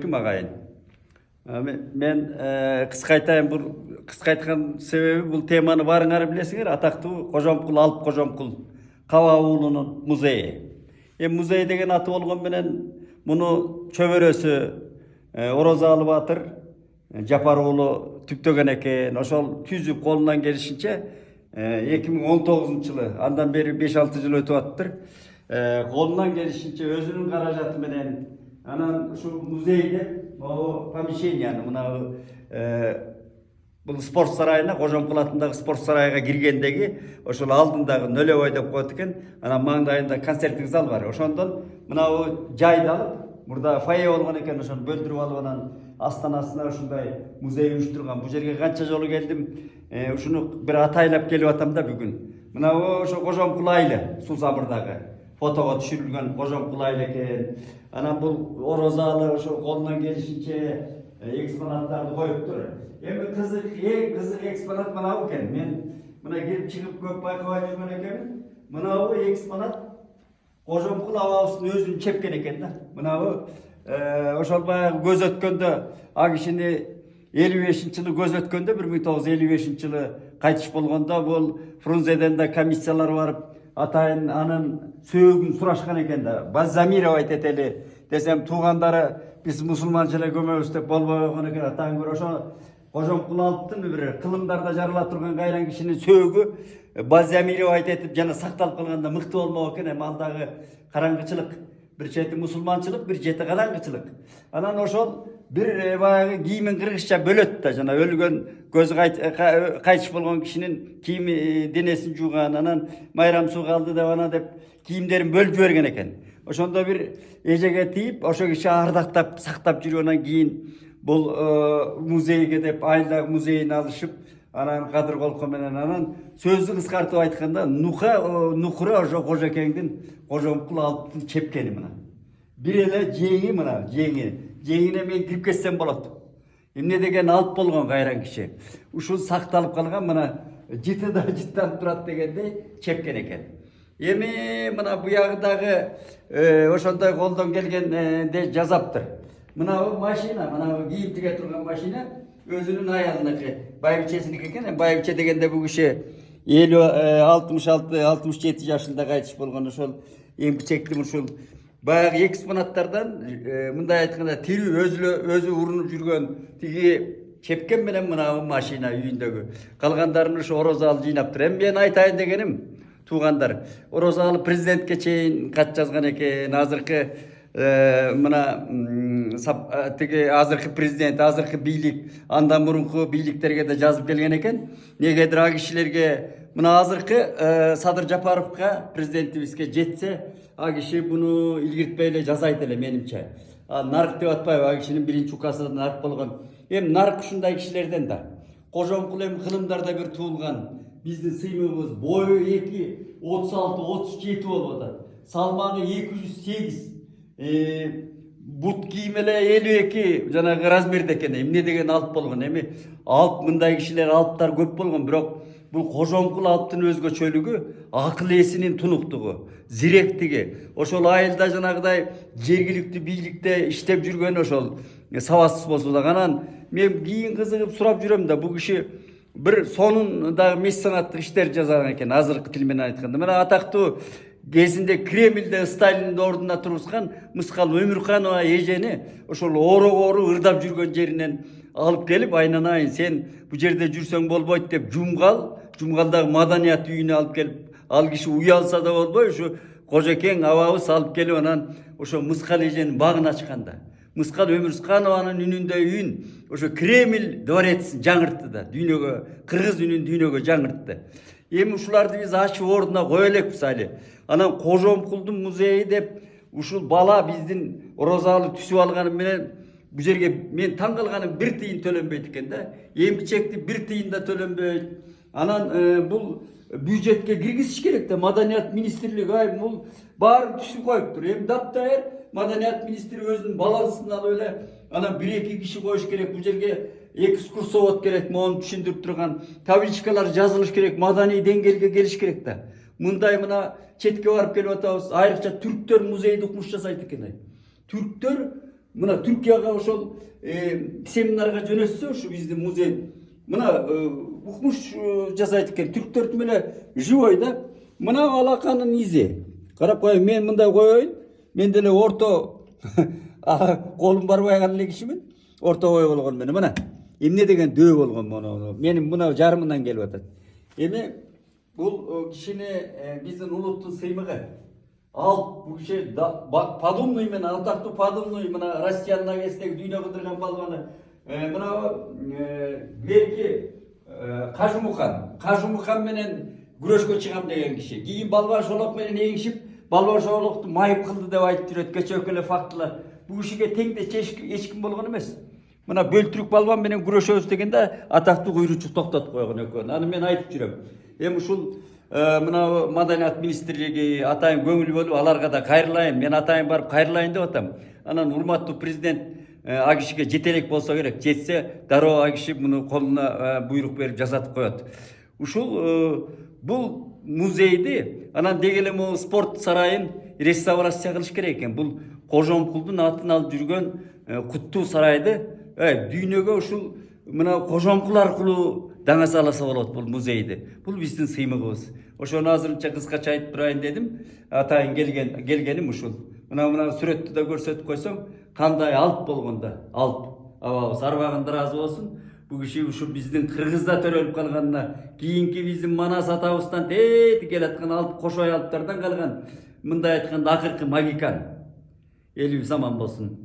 Кім ағайын? Мен қысқа айтайын, бұл қысқа айтқан себебі бұл теманы барыңар білесіңер, атақты Қожомкул Алып Қожомкул Қава ауылының музейі. Музей деген аты болған менен мұны чөбөрөсү Орозалы Батыр Жапарұлы түптөгөн экен. Ошол түзүп колунан келишинче 2019 жылы, андан бери 5-6 жыл өтүп аттыр. Колунан келишинче өзүнүн каражаты менен анан ушу музейде помещенияны мына бул спорт сарайына, Кожомкул атындагы спорт сарайга киргендеги ошол алдындагы нөлөбөй деп коет экен. Анан маңдайында концерттик зал бар. Ошондон мынабу жайды алып, мурда фойе болгон экен, ошону бөлдүрүп алып анан астанасына ушундай музей уюштурган. Бул жерге канча жолу келдим, ушуну бир атайлап келип атам да бүгүн. Мынабу ошо Кожомкул айылы, Суу Самырдагы фотого түшүрүлгөн Кожомкул айылы экен. Анан бул Орозалы ошо колунан келишинче экспонаттарды коюптур. Эми эң кызык экспонат мынабу экен. Мен мына кирип чыгып көп байкабай жүргөн экенмин. Мынабу экспонат Кожомкул абабыздын өзүн чепкен экен да. Мынабу ошол баягы көз өткөндө а кишини 55-жылы көз өткөндө 1955-жылы кайтыш болгондо бул Фрунзеден да комиссиялар барып атайын анын сөөгүн сурашкан экен да. Баззамиров айтет эле десем, туугандары биз мусулманча эле көмөбүз деп болбой койгон экен. Атаң көрө ошо Кожомкул Алыптын бир кылымдарда жарыла турган кайран кишинин сөөгү Баззамиров айтет жана сакталып калганда мыкты болмок экен. Эми алдагы караңгычылык, бир чети мусулманчылык, бир чети караңгычылык. Анан ошол бир баягы кийимин кыргызча бөлөт да, жана өлгөн көзү кайтыш болгон кишинин кийими денесин жууган, анан майрам суу калды деп ана деп кийимдерин бөлүп жиберген экен. Ошондо бир эжеге тийип, ошо киши ардактап сактап жүргөндөн кийин бул музейге деп айылдагы музейин алышып, анан кадыр колко менен анан сөздү кыскартып айтканда нухура ошо Кожокеңдин Кожомкул Алыптын чепкени мына. Бир эле жеңи мына, жеңине мен кирип кетсем болот. Эмне деген алып болгон кайран киши. Ушул сакталып калган мына жытыда жыттанып турат дегендей чепкен экен. Эми мына буягыдагы ошондой колдон келгенде жазаптыр. Мына машина, мына кийим тиге турган машина өзүнүн аялыныкы, байбичесиники экен. Байбиче дегенде бул киши 66-67 жашында кайтыш болгон. Ошол эң кичектүү ушул баягы экспонаттардан мындай айтканда тирүү өзү урунуп жүргөн тиги чепкен менен мына машина үйүндөгү калгандарын ушу Орозалы жыйнаптыр. Эми мен айтайын дегеним, туугандар, Орозалы президентке чейин кат жазган экен. Азыркы мына тиги азыркы президент, азыркы бийлик, андан мурунку бийликтерге да жазып келген экен. Негедир а кишилерге мына азыркы Садыр Жапаровка президентибизге жетсе, а киши буну илгиртпей эле жазайт эле менимче. Нарк деп атпайбы, а кишинин биринчи укасы нарк болгон. Эми нарк ушундай кишилерден да. Кожомкул эми кылымдарда бир туулган. Биздин сыймыгыбыз бою 36-37 болуп атат. Салмагы 208. Бут кийим эле 52 жанагы размерде экен. Эмне деген алып болгон. Эми алып мындай кишилер алыптар көп болгон, бирок бул Кожомкул Алыптын өзгөчөлүгү акыл эсинин тунуктугу, зиректиги. Ошол айылда жанагыдай жергиликтүү бийликте иштеп жүргөн ошол сабатсыз болсо да. Анан мен кийин кызыгып сурап жүрөм да, бул киши бир сонун дагы меценаттык иштер жазган экен, азыркы тил менен айтканда. Мына атактуу кезинде Кремльде Сталиндин ордуна тургузган Мыскал Өмүрканова эжени ошол ору ырдап жүргөн жеринен алып келип, айнанайын сен бу жерде жүрсөң болбойт деп жумгалдагы маданият үйүнө алып келип, ал киши уялса да болбой, ушу Кожокең абабыз алып келип анан ошо Мыскал эженин багын ачканда, Мыскал Өмүрканованын үнүндө үйүн ошо Кремль дворецин жаңыртты да, дүйнөгө, кыргыз үнүн дүйнөгө жаңыртты. Эми ушуларды биз ачып ордуна кое элекпиз мисалы. Анан Кожомкулдун музейи деп ушул бала биздин Орозалы түсүп алганы менен бу жерге мен таң калганым бир тыйын төлөнбөйт экен да. Эмгичекти бир тыйын да төлөнбөйт. Анан бул бюджетке киргизиш керек да, маданият министрлиги бул баарын түсүп коюптур. Эми таптайыр маданият министри өзүнүн балансын алып эле анан 1-2 киши коюш керек. Бу жерге экскурсовод керек, мону түшүндүрүп турган табличкалар жазылыш керек, маданий деңгээлге келиш керек да. Мындай мына четке барып келип атабыз. Айрыкча түрктөр музейди укмуш жасайт экен. Түрктөр Мына Түркияга ошол семинарга жөнөтсө ушу биздин музей мына укмуш жасайт экен. Түрктөр тим эле живой да. Мына алаканын изи. Карап коеюн, мен мындай коеюн. Мен деле орто колум барбай калган эле кишимин. Орто бой болгон менен мына эмне деген дөө болгон мону. Менин мына жарымынан келип атат. Эми бул кишини биздин улуттун сыймыгы. Ал бул киши подобный менен атактуу подобный мына Россиянын агестеги дүйнө кыдырган балбаны мына берки Кажымухан менен күрөшкө чыгам деген киши. Кийин Балбан Шолок менен еңишип, Балбан Шолокту майып кылды деп айтып жүрөт. Кечээ эле фактылар. Бул кишиге теңдеш эч ким болгон эмес. Мына Бөлтүрүк балбан менен күрөшөбүз дегенде атактуу куйруучу токтотуп койгон экөөнү. Аны мен айтып жүрөм. Эми ушул мына Маданият министрлиги атайын көңүл бөлүп аларга да кайрылайын. Мен атайын барып кайрылайын деп атам. Анан урматтуу президент а кишиге жете элек болсо керек. Жетсе дароо а киши муну колуна буйрук берип жасатып коет. Ушул бул музейди анан деги эле могу спорт сарайын реставрация кылыш керек экен. Бул Кожомкулдун атын алып жүргөн куттуу сарайды дүйнөгө ушул мына Кожомкул аркылуу даңазаласа болот бул музейди. Бул биздин сыймыгыбыз. Ошону азырынча кыскача айтып турайын дедим. Атайын келгеним ушул. Мына сүрөттү да көрсөтүп койсоң, кандай алп болгондо. Алп. Абабыз арбагында ыраазы болсун. Бул киши ушу биздин Кыргызда төрөлүп калганына, кийинки биздин Манас атабыздан тети келаткан алп, Кошой алптардан калган. Мындай айтканда акыркы магикан. Элибиз аман болсун.